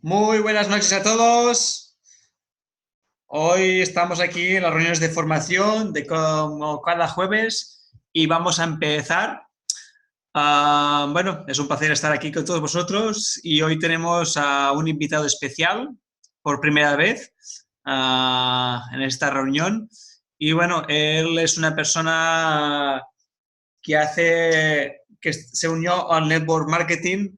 Muy buenas noches a todos. Hoy estamos aquí en las reuniones de formación de como cada jueves y vamos a empezar. Bueno, es un placer estar aquí con todos vosotros y hoy tenemos a un invitado especial por primera vez en esta reunión. Y bueno, él es una persona que se unió al network marketing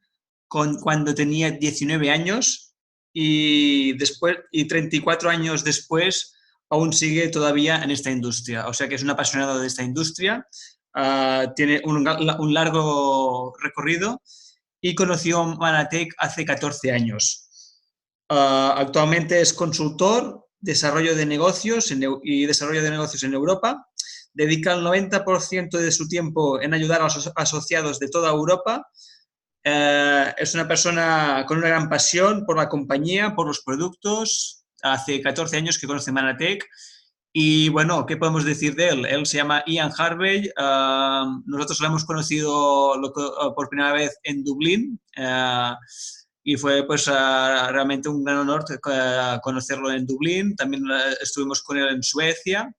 cuando tenía 19 años y 34 años después aún sigue todavía en esta industria. O sea que es un apasionado de esta industria, tiene un largo recorrido y conoció Manatec hace 14 años. Actualmente es consultor, desarrollo de negocios y desarrollo de negocios en Europa. Dedica el 90% de su tiempo en ayudar a los asociados de toda Europa. Es una persona con una gran pasión por la compañía, por los productos. Hace 14 años que conoce Manatec. Y bueno, ¿qué podemos decir de él? Él se llama Ian Harvey. Nosotros lo hemos conocido por primera vez en Dublín. Y fue pues realmente un gran honor conocerlo en Dublín. También estuvimos con él en Suecia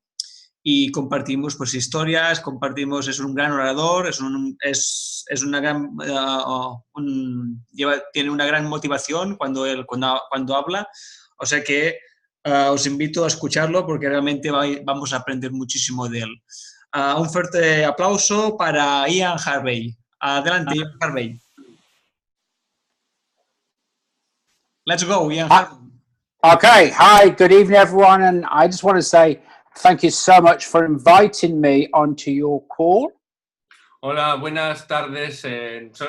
y compartimos pues historias, es un gran orador, es una gran, tiene una gran motivación cuando habla, o sea que os invito a escucharlo porque realmente vamos a aprender muchísimo de él. Un fuerte aplauso para Ian Harvey. Adelante, Ian Harvey. Let's go, Ian Harvey. Okay, hi, good evening everyone, and I just want to say thank you so much for inviting me onto your call. Hola, buenas tardes.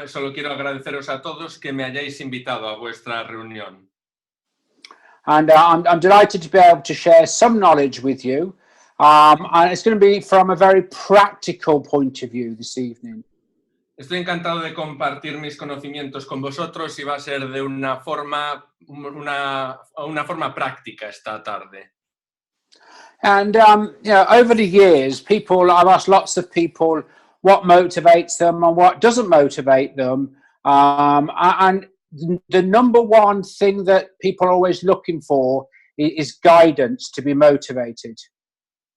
Solo quiero agradeceros a todos que me hayáis invitado a vuestra reunión. And I'm delighted to be able to share some knowledge with you. And it's going to be from a very practical point of view this evening. Estoy encantado de compartir mis conocimientos con vosotros y va a ser de una forma práctica esta tarde. And over the years, I've asked lots of people what motivates them and what doesn't motivate them. And the number one thing that people are always looking for is guidance to be motivated.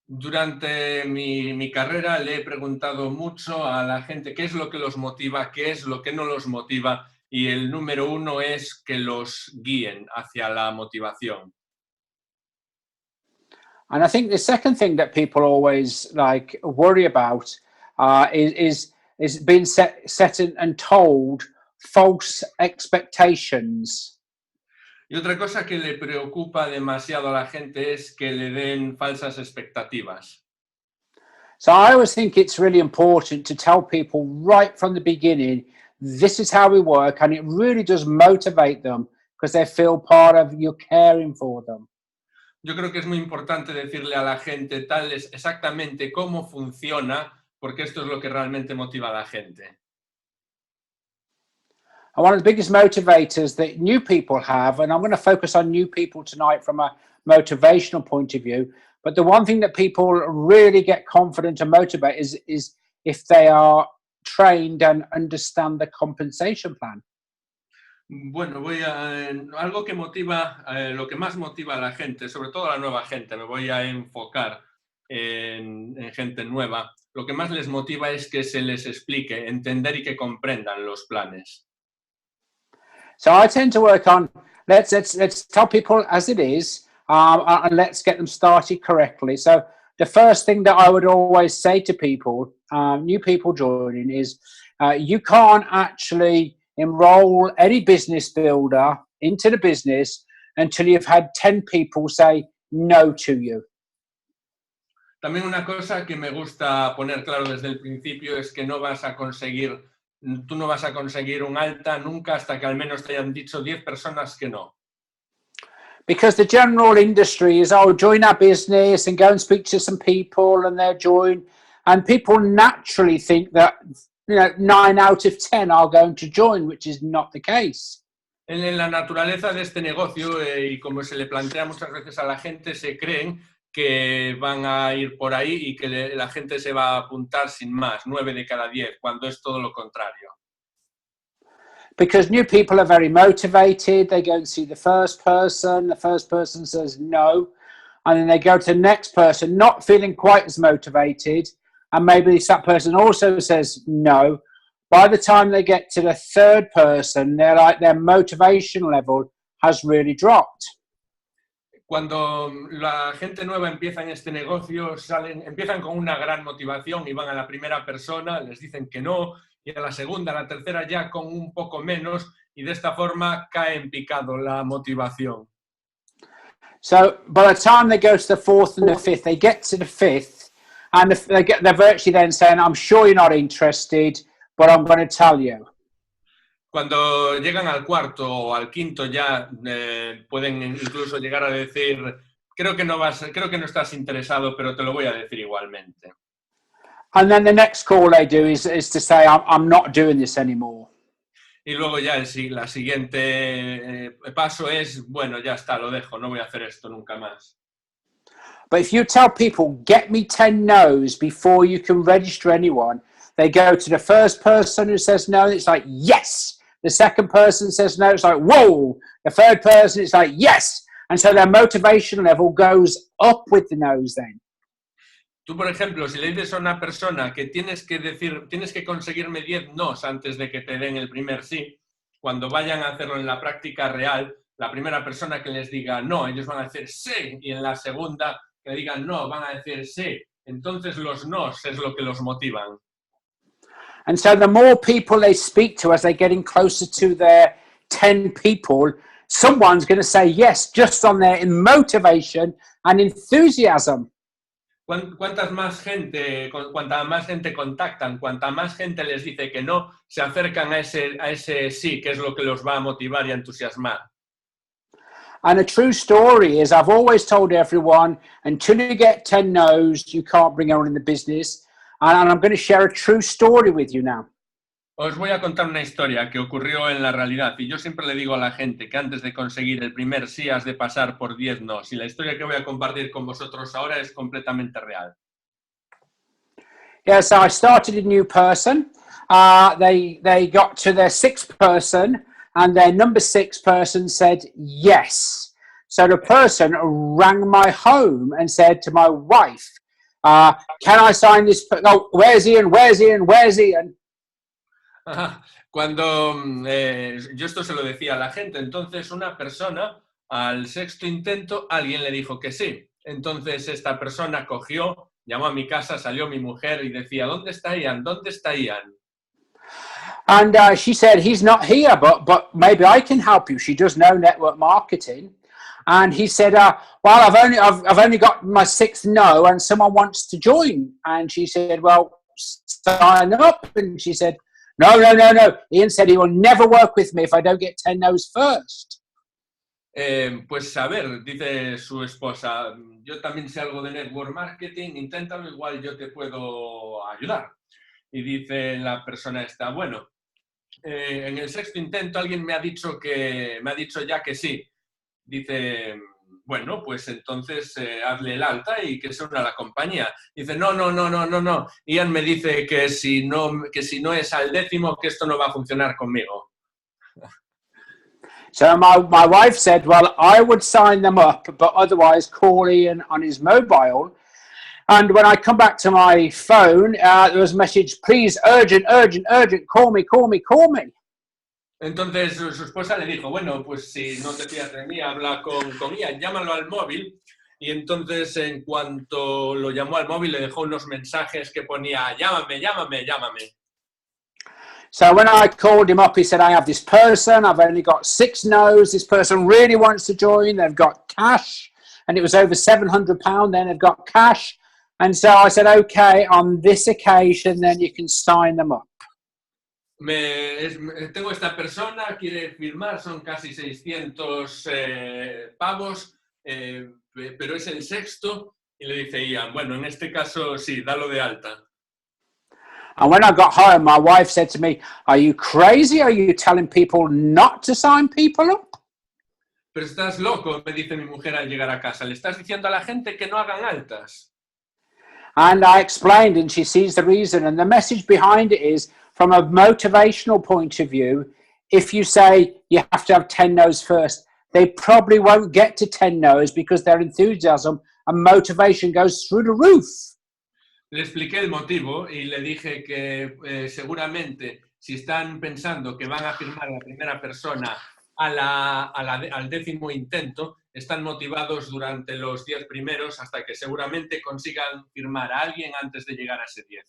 Durante mi carrera le he preguntado mucho a la gente qué es lo que los motiva, qué es lo que no los motiva, y el número uno es que los guíen hacia la motivación. And I think the second thing that people always worry about is being set and told false expectations. Y otra cosa que le preocupa demasiado a la gente es que le den falsas expectativas. So I always think it's really important to tell people right from the beginning, this is how we work, and it really does motivate them because they feel part of you caring for them. Yo creo que es muy importante decirle a la gente tal es exactamente cómo funciona, porque esto es lo que realmente motiva a la gente. And one of the biggest motivators that new people have, and I'm going to focus on new people tonight from a motivational point of view, but the one thing that people really get confident and motivate is if they are trained and understand the compensation plan. Bueno, algo que motiva, lo que más motiva a la gente, sobre todo a la nueva gente, me voy a enfocar en gente nueva. Lo que más les motiva es que se les explique, entender y que comprendan los planes. So I tend to work on let's tell people as it is, and let's get them started correctly. So the first thing that I would always say to people, new people joining, is you can't actually enroll any business builder into the business until you've had 10 people say no to you. También una cosa que me gusta poner claro desde el principio es que tú no vas a conseguir un alta nunca hasta que al menos te hayan dicho 10 personas que no. Because the general industry is, join our business and go and speak to some people, and they'll join. And people naturally think that 9 out of 10 are going to join, which is not the case. En la naturaleza de este negocio, y como se le plantea muchas veces a la gente, se creen que van a ir por ahí y que la gente se va a apuntar sin más, 9 de cada 10, cuando es todo lo contrario. Because new people are very motivated. They go and see the first person says no, and then they go to the next person not feeling quite as motivated, and maybe that person also says no. By the time they get to the third person, their motivation level has really dropped. Cuando la gente nueva empieza en este negocio, empiezan con una gran motivación y van a la primera persona, les dicen que no, y a la segunda, a la tercera ya con un poco menos, y de esta forma cae en picado la motivación. So by the time they go to the fourth and the fifth, they get to the fifth, and they're virtually then saying, I'm sure you're not interested, but I'm going to tell you. Cuando llegan al cuarto o al quinto ya pueden incluso llegar a decir, creo que no estás interesado, pero te lo voy a decir igualmente. And then the next call they do is to say, I'm not doing this anymore. Y luego ya la siguiente paso es, bueno, ya está, lo dejo, no voy a hacer esto nunca más. But if you tell people, get me 10 no's before you can register anyone, they go to the first person who says no, and it's like, yes. The second person says no, it's like, whoa. The third person, it's like, yes. And so their motivation level goes up with the no's then. Tú, por ejemplo, si le dices a una persona que tienes que conseguirme 10 nos antes de que te den el primer sí, cuando vayan a hacerlo en la práctica real, la primera persona que les diga no, ellos van a decir sí, y en la segunda que digan no, van a decir sí. Entonces los nos es lo que los motivan. And so the more people they speak to as they're getting closer to their 10 people, someone's going to say yes, just on their motivation and enthusiasm. Cuanta más gente contactan, cuanta más gente les dice que no, se acercan a ese sí, que es lo que los va a motivar y a entusiasmar. And a true story is, I've always told everyone, until you get 10 no's, you can't bring anyone in the business. And I'm going to share a true story with you now. Os voy a contar una historia que ocurrió en la realidad, y yo siempre le digo a la gente que antes de conseguir el primer sí has de pasar por 10 nos, y la historia que voy a compartir con vosotros ahora es completamente real. Yeah, so I started a new person. They got to their sixth person, and their number 6 person said yes. So the person rang my home and said to my wife, can I sign this? No, where's Ian? Where's Ian? Where's Ian? Cuando yo esto se lo decía a la gente, entonces una persona al sexto intento alguien le dijo que sí. Entonces esta persona cogió, llamó a mi casa, salió mi mujer y decía, ¿dónde está Ian? ¿Dónde está Ian? And she said, he's not here, but maybe I can help you. She does know network marketing. And he said, well, I've only got my 6th no, and someone wants to join. And she said, well, sign up. And she said, no. Ian said he will never work with me if I don't get 10 no's first. Pues a ver, dice su esposa, yo también sé algo de network marketing, inténtalo, igual yo te puedo ayudar. Y dice la persona esta, bueno, en el 6º intento alguien me ha dicho ya que sí. Dice, bueno, pues entonces hazle el alta y que se una a la compañía. Dice, no. Ian me dice que si no es al 10º, que esto no va a funcionar conmigo. So my wife said, well, I would sign them up, but otherwise call Ian on his mobile. And when I come back to my phone, there was a message, please, urgent, call me. Entonces su esposa le dijo, bueno, pues si no te fías de mí, habla con Ian, llámalo al móvil. Y entonces en cuanto lo llamó al móvil le dejó unos mensajes que ponía, llámame. So when I called him up, he said, I have this person, I've only got 6 no's, this person really wants to join, they've got cash, and it was over £700, then they've got cash. And so I said, okay, on this occasion, then you can sign them up. Tengo esta persona, quiere firmar, son casi 600 pavos, pero es el 6º, y le dice Ian, bueno, en este caso sí, dalo de alta. And when I got home, my wife said to me, are you crazy? Are you telling people not to sign people up? Pero estás loco, me dice mi mujer al llegar a casa, le estás diciendo a la gente que no hagan altas. And I explained, and she sees the reason, and the message behind it is, from a motivational point of view, if you say you have to have 10 no's first, they probably won't get to 10 no's because their enthusiasm and motivation goes through the roof. Le expliqué el motivo y le dije que seguramente si están pensando que van a firmar a la primera persona al 10º intento, están motivados durante los 10 primeros hasta que seguramente consigan firmar a alguien antes de llegar a ese 10.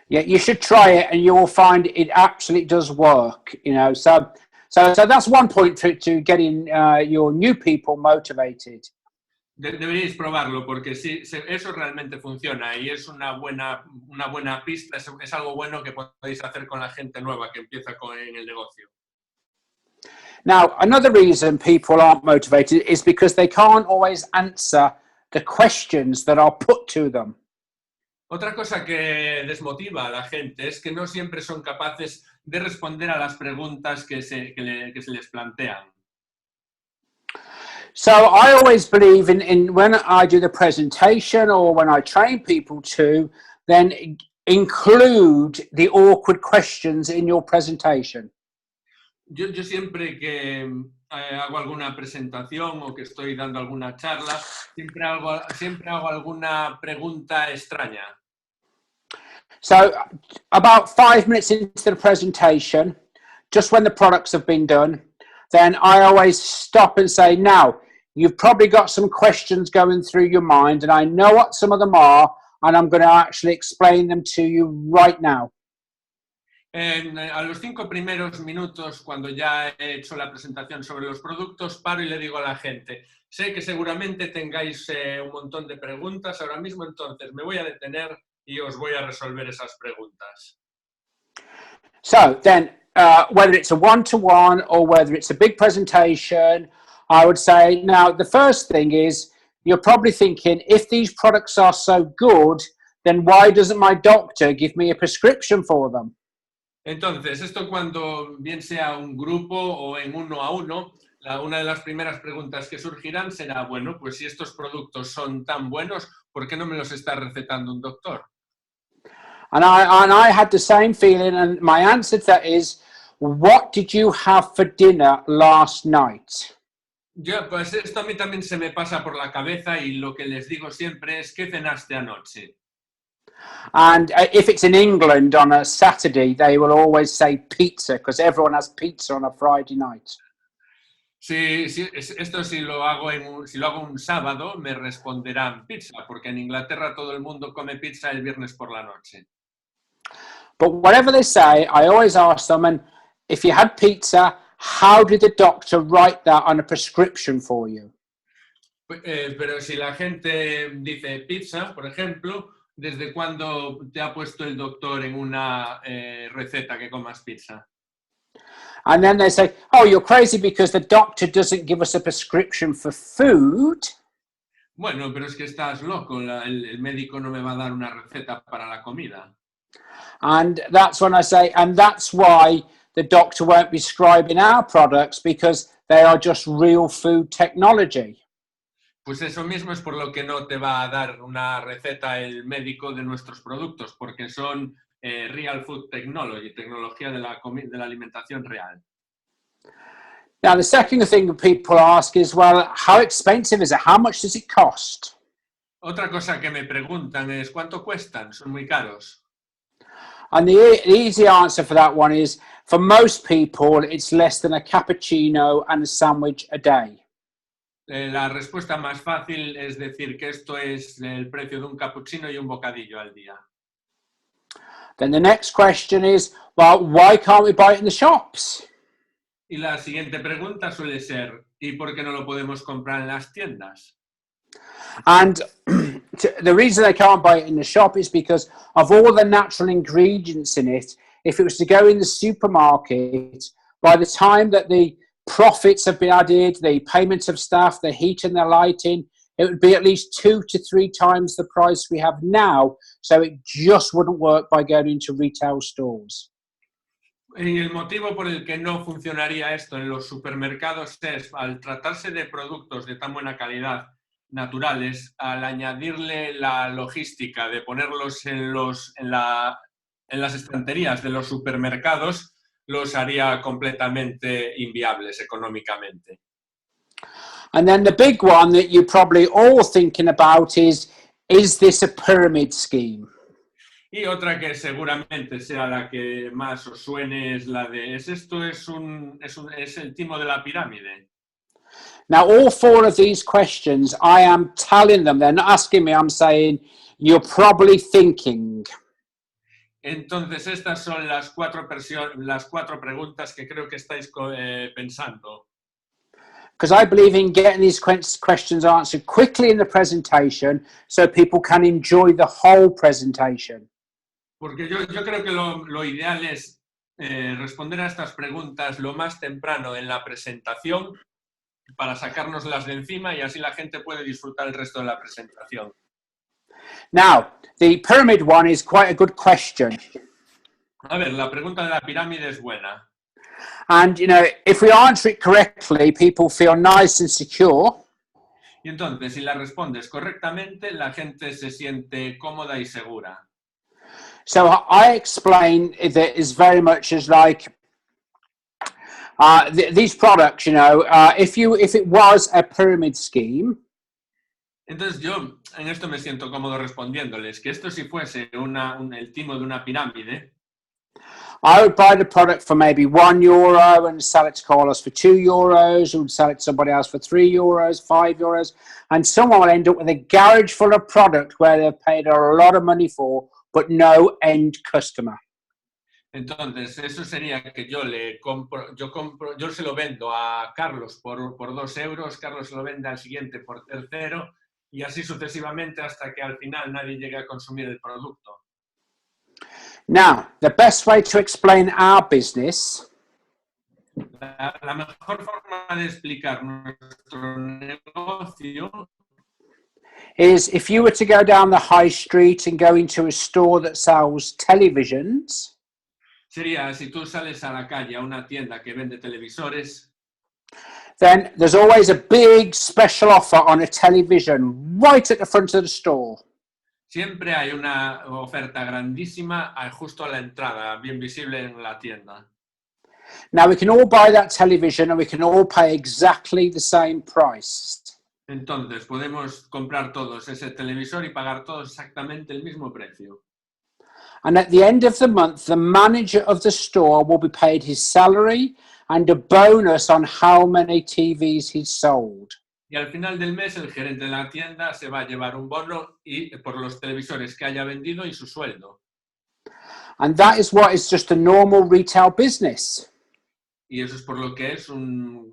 Yeah, you should try it and you will find it actually does work, you know. So that's one point to getting your new people motivated. Deberíais probarlo porque sí, eso realmente funciona y es una buena pista, es algo bueno que podéis hacer con la gente nueva que empieza en el negocio. Now, another reason people aren't motivated is because they can't always answer the questions that are put to them. Otra cosa que desmotiva a la gente es que no siempre son capaces de responder a las preguntas que se les plantean. So I always believe in when I do the presentation or when I train people to, then include the awkward questions in your presentation. Yo siempre que hago alguna presentación o que estoy dando alguna charla, siempre hago alguna pregunta extraña. So about 5 minutes into the presentation, just when the products have been done, then I always stop and say, now, you've probably got some questions going through your mind, and I know what some of them are, and I'm going to actually explain them to you right now. A los 5 primeros minutos, cuando ya he hecho la presentación sobre los productos, paro y le digo a la gente, sé que seguramente tengáis un montón de preguntas ahora mismo, entonces me voy a detener y os voy a resolver esas preguntas. So then, whether it's a one-to-one or whether it's a big presentation, I would say, now, the first thing is, you're probably thinking, if these products are so good, then why doesn't my doctor give me a prescription for them? Entonces, esto cuando bien sea un grupo o en uno a uno, una de las primeras preguntas que surgirán será, bueno, pues si estos productos son tan buenos, ¿por qué no me los está recetando un doctor? And I had the same feeling, and my answer to that is, what did you have for dinner last night? Ya, pues esto a mí también se me pasa por la cabeza y lo que les digo siempre es, ¿qué cenaste anoche? And if it's in England on a Saturday, they will always say pizza, because everyone has pizza on a Friday night. Sí, esto si lo hago un sábado, me responderán pizza, porque en Inglaterra todo el mundo come pizza el viernes por la noche. But whatever they say, I always ask them, and if you had pizza, how did the doctor write that on a prescription for you? Pero si la gente dice pizza, por ejemplo, ¿desde cuándo te ha puesto el doctor en una receta que comas pizza? And then they say, oh, you're crazy because the doctor doesn't give us a prescription for food. Bueno, pero es que estás loco, el médico no me va a dar una receta para la comida. And that's when I say, and that's why the doctor won't be prescribing our products, because they are just real food technology. Pues eso mismo es por lo que no te va a dar una receta el médico de nuestros productos, porque son real food technology, tecnología de la alimentación real. Now, the second thing people ask is, well, how expensive is it? How much does it cost? Otra cosa que me preguntan es, ¿cuánto cuestan? Son muy caros. And the easy answer for that one is, for most people, it's less than a cappuccino and a sandwich a day. La respuesta más fácil es decir que esto es el precio de un cappuccino y un bocadillo al día. Then the next question is, well, why can't we buy it in the shops? Y la siguiente pregunta suele ser, ¿y por qué no lo podemos comprar en las tiendas? And the reason they can't buy it in the shop is because of all the natural ingredients in it. If it was to go in the supermarket, by the time that the profits have been added, the payment of staff, the heat and the lighting, it would be at least 2 to 3 times the price we have now. So it just wouldn't work by going into retail stores. Y el motivo por el que no funcionaría esto en los supermercados es, al tratarse de productos de tan buena calidad, naturales, al añadirle la logística de ponerlos en las estanterías de los supermercados, los haría completamente inviables económicamente. And then the big one that you're probably all thinking about is this a pyramid scheme? Y otra que seguramente sea la que más os suene es la de, ¿es el timo de la pirámide? Now, all four of these questions, I am telling them, they're not asking me, I'm saying, you're probably thinking. Entonces, estas son las cuatro preguntas que creo que estáis pensando. Because I believe in getting these questions answered quickly in the presentation so people can enjoy the whole presentation. Porque yo creo que lo ideal es responder a estas preguntas lo más temprano en la presentación para sacárnoslas de encima y así la gente puede disfrutar el resto de la presentación. Now, the pyramid one is quite a good question. A ver, la pregunta de la pirámide es buena. And, you know, if we answer it correctly, people feel nice and secure. Y entonces, si la respondes correctamente, la gente se siente cómoda y segura. So I explain that it's very much as like these products, you know, if it was a pyramid scheme. Entonces yo en esto me siento cómodo respondiéndoles que esto si fuese el timo de una pirámide. I would buy the product for maybe €1 and sell it to Carlos for €2, who would sell it to somebody else for €3, €5, and someone will end up with a garage full of product where they've paid a lot of money for, but no end customer. Entonces, eso sería que yo se lo vendo a Carlos por €2, Carlos se lo vende al siguiente por tercero, y así sucesivamente hasta que al final nadie llegue a consumir el producto. Now, the best way to explain our business La mejor forma de explicar nuestro negocio is if you were to go down the high street and go into a store that sells televisions. Sería si tú sales a la calle a una tienda que vende televisores. Then there's always a big special offer on a television right at the front of the store. Siempre hay una oferta grandísima justo a la entrada, bien visible en la tienda. Now we can all buy that television and we can all pay exactly the same price. Entonces podemos comprar todos ese televisor y pagar todos exactamente el mismo precio. And at the end of the month, the manager of the store will be paid his salary and a bonus on how many TVs he's sold. Y al final del mes el gerente de la tienda se va a llevar un bono por los televisores que haya vendido y su sueldo. And that is what is just a normal retail business. Y eso es por lo que es un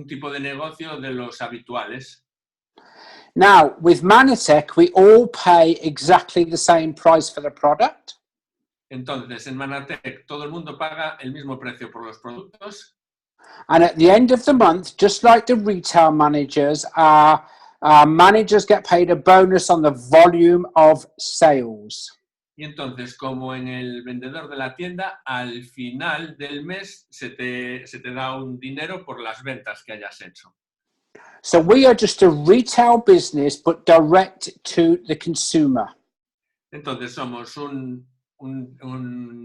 tipo de negocio de los habituales. Now, with Manatech, we all pay exactly the same price for the product. Entonces, en Manatech todo el mundo paga el mismo precio por los productos. And at the end of the month, just like the retail managers, managers get paid a bonus on the volume of sales. Y entonces, como en el vendedor de la tienda, al final del mes se te da un dinero por las ventas que hayas hecho. So we are just a retail business, but direct to the consumer. Entonces, somos un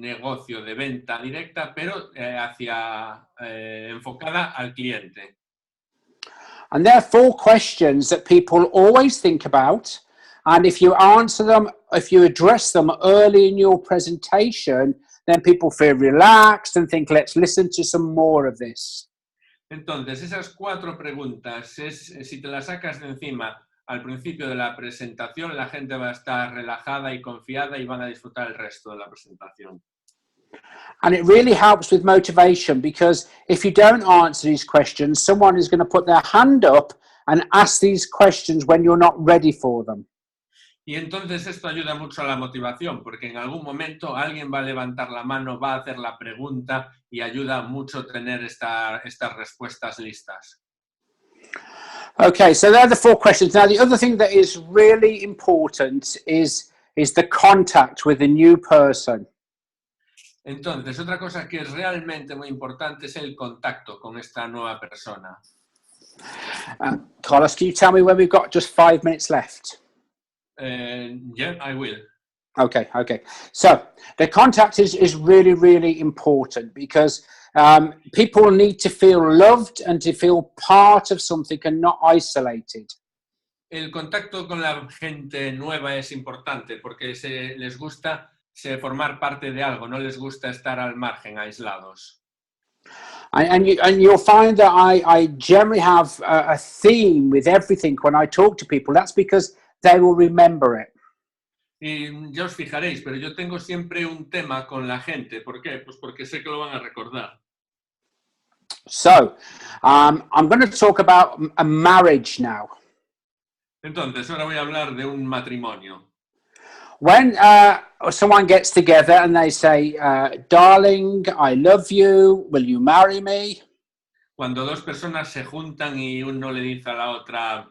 negocio de venta directa, pero enfocada al cliente. And there are 4 questions that people always think about. And if you answer them, if you address them early in your presentation, then people feel relaxed and think, let's listen to some more of this. Entonces, esas 4 preguntas, si te las sacas de encima al principio de la presentación, la gente va a estar relajada y confiada y van a disfrutar el resto de la presentación. And it really helps with motivation, because if you don't answer these questions, someone is going to put their hand up and ask these questions when you're not ready for them. Y entonces esto ayuda mucho a la motivación, porque en algún momento alguien va a levantar la mano, va a hacer la pregunta y ayuda mucho tener estas respuestas listas. Okay, so there are the 4 questions. Now, the other thing that is really important is the contact with the new person. Entonces, otra cosa que es realmente muy importante es el contacto con esta nueva persona. Carlos, can you tell me when we've got just 5 minutes left? Yeah, I will. Okay. So the contact is really, really important because people need to feel loved and to feel part of something and not isolated. El contacto con la gente nueva es importante porque les gusta formar parte de algo, no les gusta estar al margen, aislados. And you'll find that I generally have a theme with everything when I talk to people. That's because they will remember it. Y ya os fijaréis, pero yo tengo siempre un tema con la gente. ¿Por qué? Pues porque sé que lo van a recordar. So, I'm going to talk about a marriage now. Entonces, ahora voy a hablar de un matrimonio. When someone gets together and they say, darling, I love you, will you marry me? Cuando dos personas se juntan y uno le dice a la otra,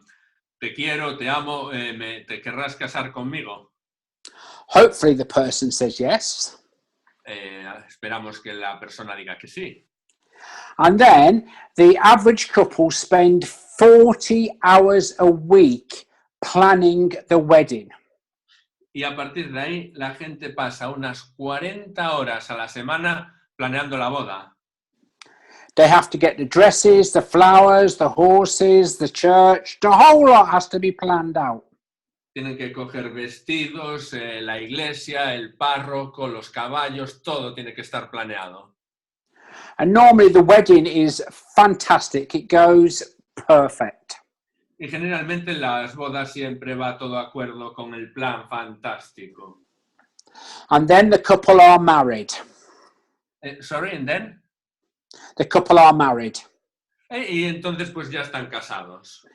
te quiero, te amo, ¿te querrás casar conmigo? Hopefully the person says yes. Esperamos que la persona diga que sí. And then the average couple spend 40 hours a week planning the wedding. Y a partir de ahí, la gente pasa unas 40 horas a la semana planeando la boda. They have to get the dresses, the flowers, the horses, the church. The whole lot has to be planned out. Tienen que coger vestidos, la iglesia, el párroco, los caballos, todo tiene que estar planeado. And normally the wedding is fantastic. It goes perfect. Y generalmente en las bodas siempre va todo de acuerdo con el plan fantástico. And then the couple are married. Sorry, and then? The couple are married. Y entonces pues ya están casados.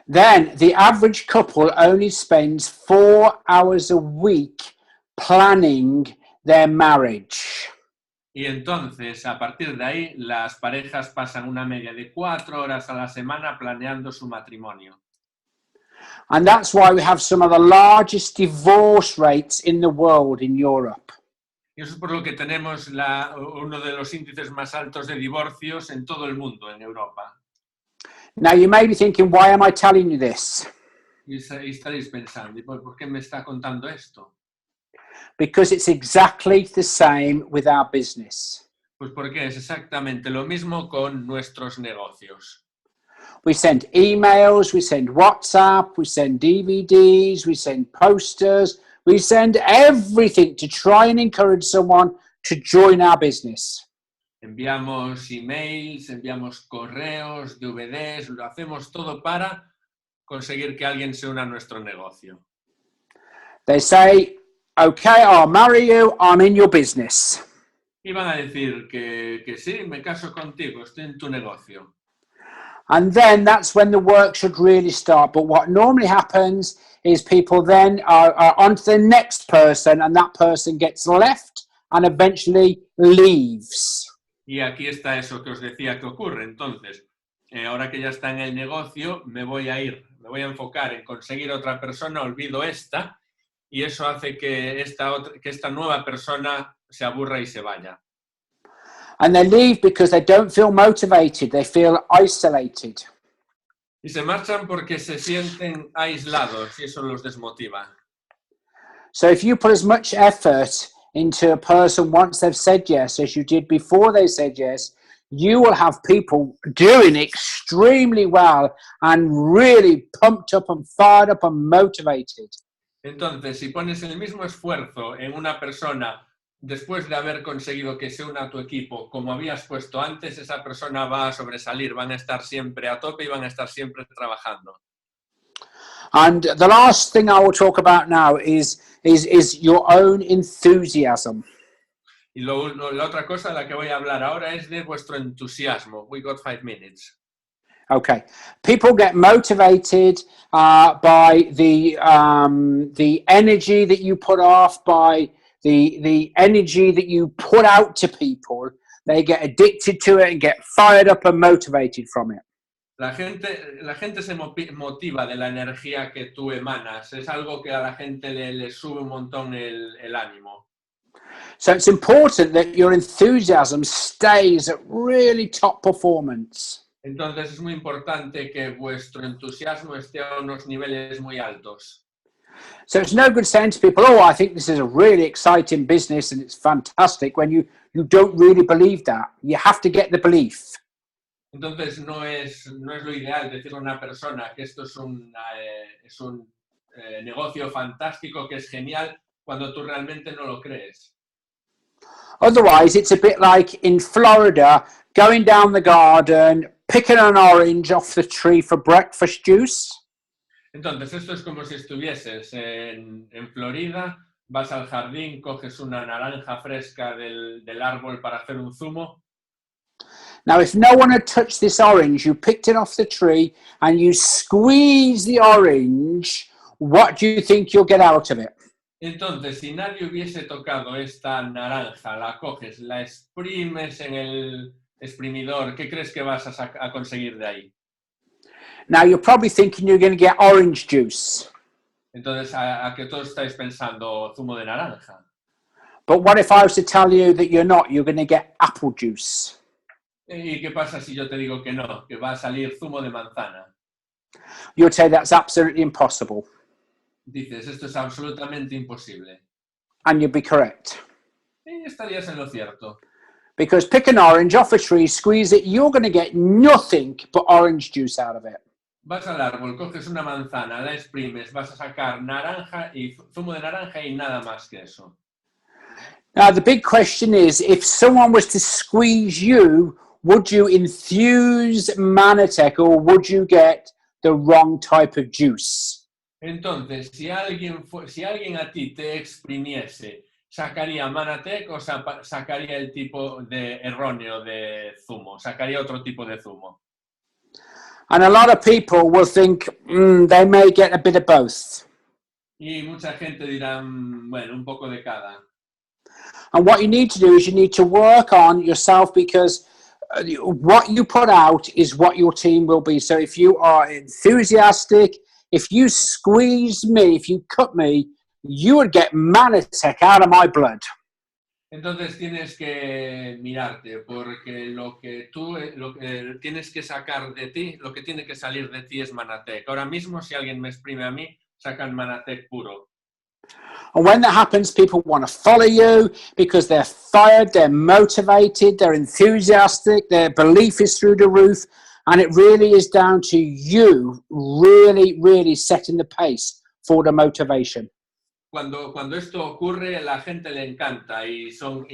Then the average couple only spends 4 hours a week planning their marriage. Y entonces, a partir de ahí, las parejas pasan una media de 4 horas a la semana planeando su matrimonio. And that's why we have some of the largest divorce rates in the world in Europe. Y eso es por lo que tenemos uno de los índices más altos de divorcios en todo el mundo, en Europa. Now you may be thinking, why am I telling you this? Y estaréis pensando, ¿y por qué me está contando esto? Because it's exactly the same with our business. Pues porque es exactamente lo mismo con nuestros negocios. We send emails, we send WhatsApp, we send DVDs, we send posters, we send everything to try and encourage someone to join our business. Enviamos emails, enviamos correos, DVDs, lo hacemos todo para conseguir que alguien se una a nuestro negocio. They say, okay, I'll marry you, I'm in your business. Y van a decir que sí, me caso contigo, estoy en tu negocio. And then that's when the work should really start. But what normally happens is people then are on to the next person and that person gets left and eventually leaves. Y aquí está eso que os decía que ocurre. Entonces, ahora que ya está en el negocio, me voy a enfocar en conseguir otra persona, olvido esta, y eso hace que esta nueva persona se aburra y se vaya. And they leave because they don't feel motivated, they feel isolated. Y se marchan porque se sienten aislados y eso los desmotiva. So if you put as much effort into a person once they've said yes as you did before they said yes, you will have people doing extremely well and really pumped up and fired up and motivated. Entonces, si pones el mismo esfuerzo en una persona después de haber conseguido que se una a tu equipo como habías puesto antes, esa persona va a sobresalir, van a estar siempre a tope y van a estar siempre trabajando. And the last thing I will talk about now is your own enthusiasm. Y la otra cosa de la que voy a hablar ahora es de vuestro entusiasmo. We got 5 minutes. Okay. People get motivated by the energy that you put off, by the energy that you put out to people. They get addicted to it and get fired up and motivated from it. La gente se motiva de la energía que tú emanas. Es algo que a la gente le sube un montón el ánimo. So it's important that your enthusiasm stays at really top performance. Entonces es muy importante que vuestro entusiasmo esté a unos niveles muy altos. So it's no good saying to people, oh, I think this is a really exciting business and it's fantastic, when you don't really believe that. You have to get the belief. Entonces no es lo ideal decirle a una persona que esto es un negocio fantástico, que es genial, cuando tú realmente no lo crees. Otherwise, it's a bit like in Florida, going down the garden, picking an orange off the tree for breakfast juice. Entonces esto es como si estuvieses en Florida, vas al jardín, coges una naranja fresca del árbol para hacer un zumo. Now, if no one had touched this orange, you picked it off the tree and you squeeze the orange, what do you think you'll get out of it? Entonces, si nadie hubiese tocado esta naranja, la coges, la exprimes en el exprimidor, ¿qué crees que vas a conseguir de ahí? Now, you're probably thinking you're going to get orange juice. Entonces, a que todos estáis pensando zumo de naranja. But what if I was to tell you that you're not? You're going to get apple juice. ¿Y qué pasa si yo te digo que no, que va a salir zumo de manzana? You'd say that's absolutely impossible. Dices, esto es absolutamente imposible. And you'd be correct. Y estarías en lo cierto. Because pick an orange off a tree, squeeze it, you're going to get nothing but orange juice out of it. Vas al árbol, coges una manzana, la exprimes, vas a sacar naranja y zumo de naranja y nada más que eso. Now, the big question is, if someone was to squeeze you, would you infuse Manatech or would you get the wrong type of juice? Entonces, si alguien a ti te exprimiese, ¿sacaría Manatech o sacaría el tipo de erróneo de zumo? ¿Sacaría otro tipo de zumo? And a lot of people will think they may get a bit of both. Y mucha gente dirá, bueno, un poco de cada. And what you need to do is you need to work on yourself, because what you put out is what your team will be. So if you are enthusiastic, if you squeeze me, if you cut me, you would get Manatech out of my blood. Entonces tienes que mirarte, porque lo que tienes que sacar de ti, lo que tiene que salir de ti es Manatech. Ahora mismo, si alguien me exprime a mí, sacan Manatech puro. And when that happens, people want to follow you because they're fired, they're motivated, they're enthusiastic, their belief is through the roof, and it really is down to you really, really setting the pace for the motivation. Cuando esto ocurre, la gente le encanta y son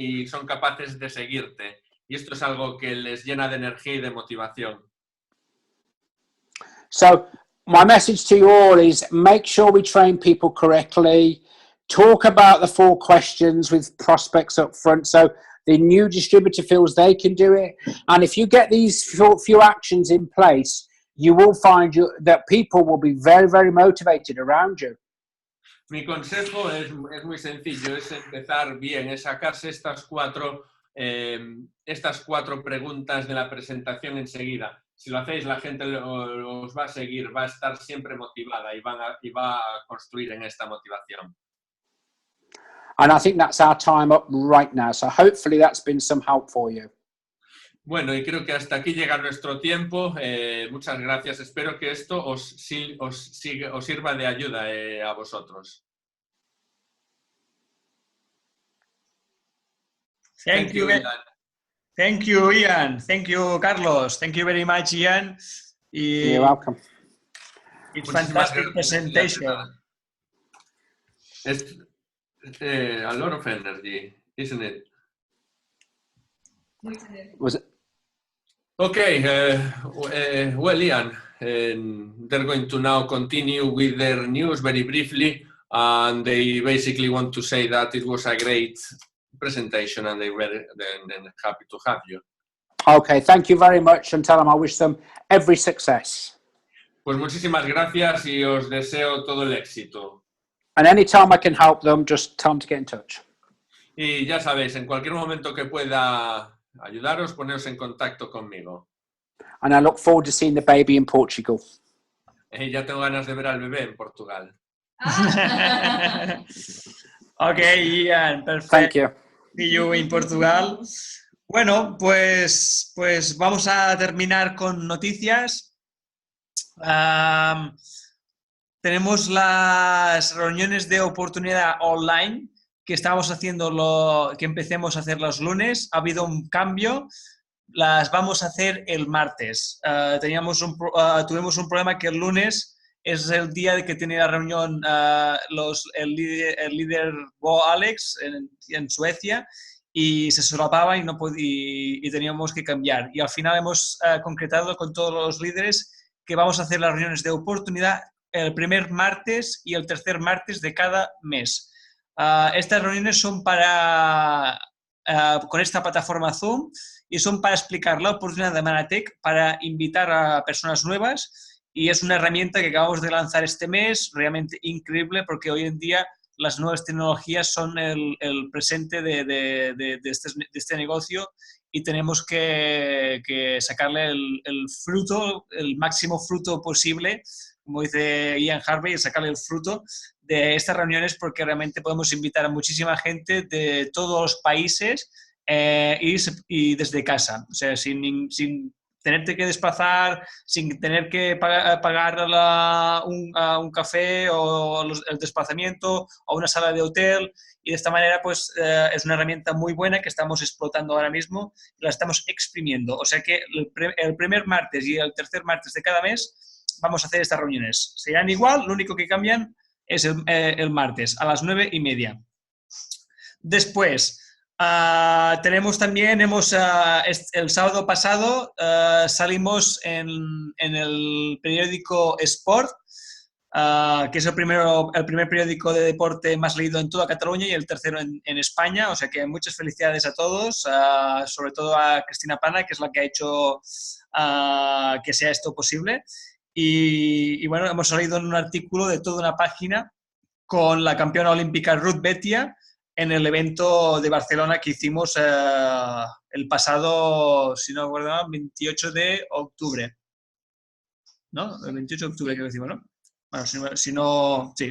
capaces de seguirte. Y esto es algo que les llena de energía y de motivación. So my message to you all is make sure we train people correctly. Talk about the 4 questions with prospects up front so the new distributor feels they can do it. And if you get these few actions in place, you will find that people will be very, very motivated around you. Mi consejo es muy sencillo, es empezar bien, es sacarse estas 4 preguntas de la presentación enseguida. Si lo hacéis, la gente os va a seguir, va a estar siempre motivada y va a construir en esta motivación. And I think that's our time up right now. So hopefully that's been some help for you. Bueno, y creo que hasta aquí llega nuestro tiempo. Muchas gracias. Espero que esto os sirva de ayuda a vosotros. Thank you, Ian. Thank you, Ian. Thank you, Carlos. Thank you very much, Ian. You're welcome. It's fantastic presentation. It's a lot of energy, isn't it? Was it? Okay, well, Ian, they're going to now continue with their news very briefly, and they basically want to say that it was a great presentation and they're happy to have you. Okay, thank you very much, and tell them I wish them every success. Pues muchísimas gracias y os deseo todo el éxito. And anytime I can help them, just tell them to get in touch. Y ya sabéis, en cualquier momento que pueda ayudaros, poneros en contacto conmigo. And I look forward to seeing the baby in Portugal. Ya tengo ganas de ver al bebé en Portugal. Okay, Ian, perfect. Thank you. See you in Portugal. Bueno, pues vamos a terminar con noticias. tenemos las reuniones de oportunidad online que estamos haciendo, que empecemos a hacer los lunes. Ha habido un cambio, las vamos a hacer el martes. Tuvimos un problema que el lunes es el día de que tiene la reunión el líder Bo Alex en Suecia, y se solapaba y teníamos que cambiar. Y al final hemos concretado con todos los líderes que vamos a hacer las reuniones de oportunidad el primer martes y el tercer martes de cada mes. Estas reuniones son con esta plataforma Zoom, y son para explicar la oportunidad de Manatec, para invitar a personas nuevas, y es una herramienta que acabamos de lanzar este mes, realmente increíble, porque hoy en día las nuevas tecnologías son el presente de este negocio, y tenemos que sacarle el fruto, el máximo fruto posible, como dice Ian Harvey, sacarle el fruto de estas reuniones, porque realmente podemos invitar a muchísima gente de todos los países y desde casa, o sea, sin tenerte que desplazar, sin tener que pagar un café o el desplazamiento o una sala de hotel. Y de esta manera, pues, es una herramienta muy buena que estamos explotando ahora mismo y la estamos exprimiendo. O sea que el primer martes y el tercer martes de cada mes vamos a hacer estas reuniones. Serán igual, lo único que cambian es el martes a las 9:30. Después, tenemos también, el sábado pasado salimos en el periódico Sport, que es el primer periódico de deporte más leído en toda Cataluña y el tercero en España. O sea que muchas felicidades a todos, sobre todo a Cristina Plana, que es la que ha hecho que sea esto posible. Y bueno, hemos salido en un artículo de toda una página con la campeona olímpica Ruth Betia en el evento de Barcelona que hicimos el pasado, si no recuerdo mal, 28 de octubre. ¿No? El 28 de octubre creo que decimos, ¿no? Bueno, sí,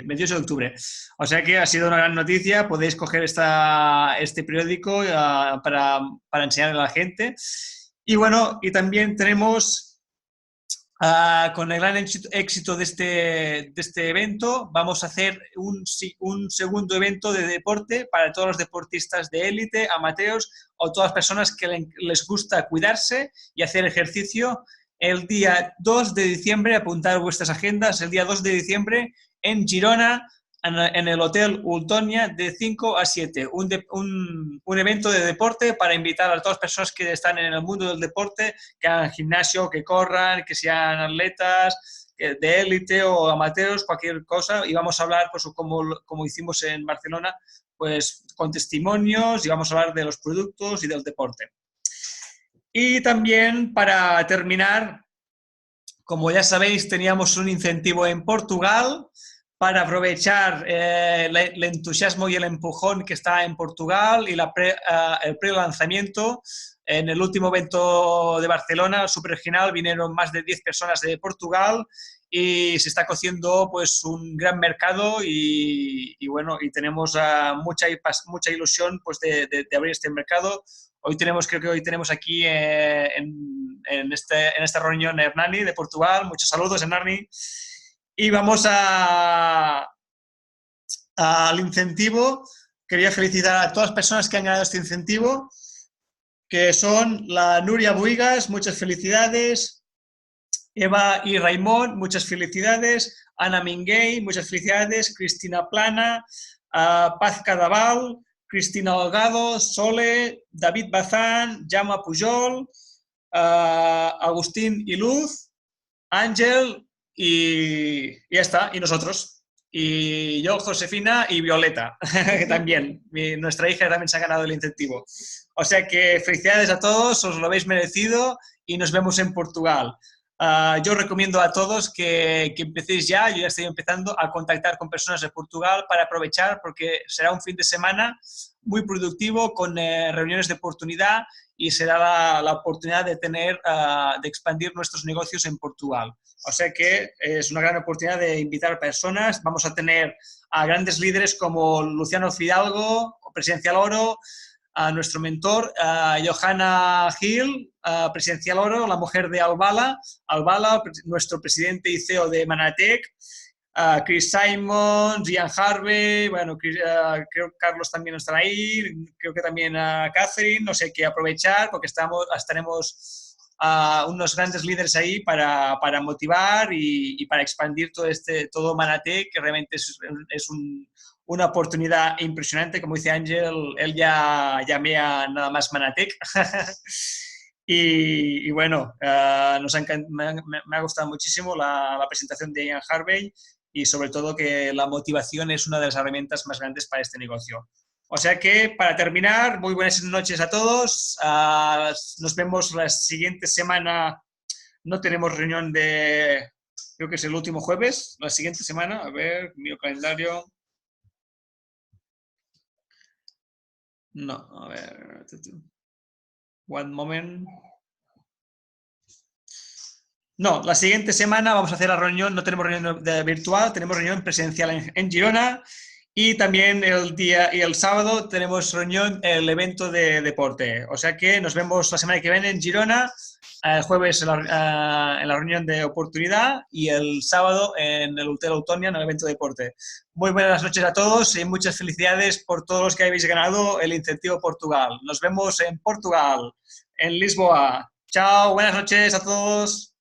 28 de octubre. O sea que ha sido una gran noticia. Podéis coger este periódico para enseñarle a la gente. Y bueno, y también tenemos, con el gran éxito de este evento, vamos a hacer un segundo evento de deporte para todos los deportistas de élite, amateurs o todas las personas que les gusta cuidarse y hacer ejercicio. El día 2 de diciembre, apuntad vuestras agendas, el día 2 de diciembre en Girona, en el Hotel Ultonia, de 5 a 7. Un evento de deporte para invitar a todas las personas que están en el mundo del deporte, que hagan gimnasio, que corran, que sean atletas de élite o amateurs, cualquier cosa. Y vamos a hablar, pues, como hicimos en Barcelona, pues con testimonios, y vamos a hablar de los productos y del deporte. Y también, para terminar, como ya sabéis, teníamos un incentivo en Portugal para aprovechar el entusiasmo y el empujón que está en Portugal y el pre-lanzamiento. En el último evento de Barcelona, el Super Regional, vinieron más de 10 personas de Portugal y se está cociendo, pues, un gran mercado y bueno, y tenemos mucha ilusión, pues, de abrir este mercado. Creo que hoy tenemos aquí en esta reunión a Hernani de Portugal. Muchos saludos, Hernani. Y vamos al incentivo. Quería felicitar a todas las personas que han ganado este incentivo, que son la Nuria Buigas, muchas felicidades. Eva y Raimón, muchas felicidades. Ana Minguey, muchas felicidades. Cristina Plana, Paz Cadaval, Cristina Holgado, Sole, David Bazán, Jaume Pujol, Agustín y Luz, Ángel, y ya está, y nosotros. Y yo, Josefina y Violeta, que también, nuestra hija también se ha ganado el incentivo. O sea que felicidades a todos, os lo habéis merecido y nos vemos en Portugal. Yo recomiendo a todos que empecéis ya, yo ya estoy empezando a contactar con personas de Portugal para aprovechar, porque será un fin de semana muy productivo con reuniones de oportunidad y será la oportunidad de de expandir nuestros negocios en Portugal. O sea que es una gran oportunidad de invitar a personas. Vamos a tener a grandes líderes como Luciano Fidalgo, Presidencial Oro, a nuestro mentor, Johanna Gil, Presidencial Oro, la mujer de Albala, nuestro presidente y CEO de Manatec, Chris Simons, Ian Harvey, bueno, creo que Carlos también estará ahí, creo que también Catherine, no sé qué aprovechar porque estaremos unos grandes líderes ahí para motivar y para expandir todo Manatec, que realmente es una oportunidad impresionante. Como dice Ángel, él ya llamea nada más Manatec. Y bueno, me ha gustado muchísimo la presentación de Ian Harvey y sobre todo que la motivación es una de las herramientas más grandes para este negocio. O sea que, para terminar, muy buenas noches a todos. Nos vemos la siguiente semana. No tenemos reunión creo que es el último jueves, la siguiente semana. A ver, mi calendario. No, a ver. One moment. No, la siguiente semana vamos a hacer la reunión, no tenemos reunión virtual, tenemos reunión presencial en Girona y también el sábado tenemos reunión, el evento de deporte. O sea que nos vemos la semana que viene en Girona, el jueves en la reunión de oportunidad y el sábado en el Hotel Autonia en el evento de deporte. Muy buenas noches a todos y muchas felicidades por todos los que habéis ganado el incentivo Portugal. Nos vemos en Portugal, en Lisboa. Chao, buenas noches a todos.